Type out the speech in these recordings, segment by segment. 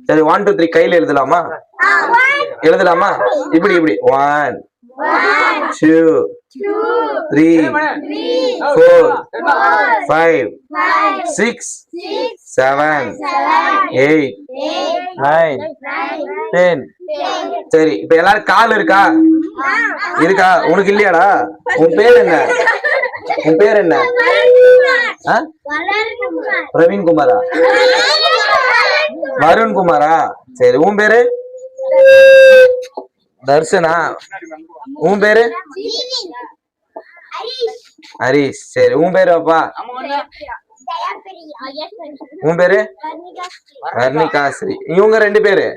சரி 1 2 3 கையில எழுதலாமா? எழுதலாமா? இப்படி இப்படி 1 2 3 4 5 6 7 8 9 10. சரி இப்ப எல்லாரும் கால் இருக்கா? இருக்கா? உனக்கு இல்லையாடா? உன் பேர் என்ன? உன் பேர் என்ன? பிரவீன் குமாரா? வருண் குமாரா? சரி உன் பேரு? தர்ஷனா? உன் பேரு? ஹரிஷ். சரி உன் பேரு அப்பா? உன் பேரு? வர்ணிகாஸ்ரீ. இவங்க 2 பேரு?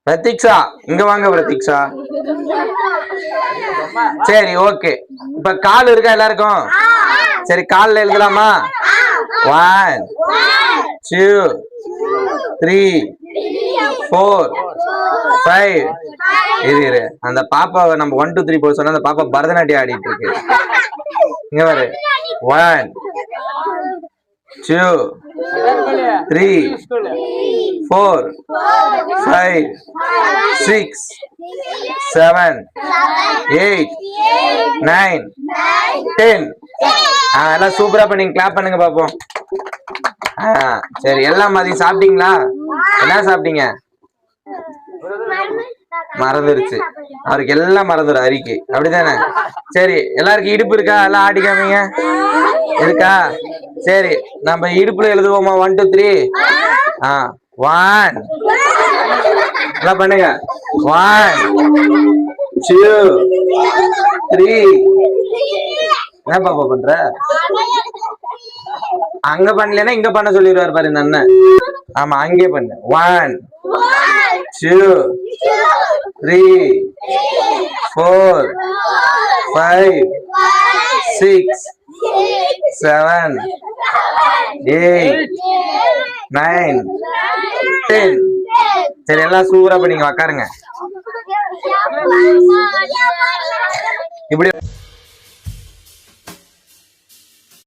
பிரதீக்ஷா. இங்க வாங்க பிரதீக்ஷா. சரி ஓகே. இப்ப கால் இருக்கா எல்லாருக்கும்? சரி கால்ல எழுதலாமா? 1 2 3 4 5. இரு அந்த பாப்பாவை நம்ம 1 2 3 போட சொன்னா அந்த பாப்பா பரதநாட்டியம் ஆடிட்டு இருக்கு. இங்க பாரு 1 2 3 4 5 6 7 8 9 10. எல்லாம் சூப்பரா பண்ணீங்க. கிளாப் பண்ணுங்க பாப்போம். சரி எல்லாம் மதியம் சாப்பிட்டீங்களா? என்ன சாப்பிட்டீங்க? மறந்துருச்சு அவருக்கு. எல்லாம் மறந்துடும் ஹரிக்கு. அப்படித்தானே? சரி எல்லாருக்கும் இடுப்பு இருக்கா? எல்லாம் ஆடிக்காமீங்க. இருக்கா? சரி நம்ம இடுப்புல எழுதுவோமா? 1 2 3. 1 எல்லாம் பண்ணுங்க. 1 2 3. என்ன பாப்பா பண்ற? அங்க பண்ணலன்னா இங்க பண்ண சொல்லிடுவாரு பாரு இந்த அண்ணன். ஆமா அங்கே பண்ணு. 1 2 3 4 5 6 7 8 9 10. சரி எல்லாம் சூப்பரா பண்ணீங்க. உக்காருங்க இப்படி.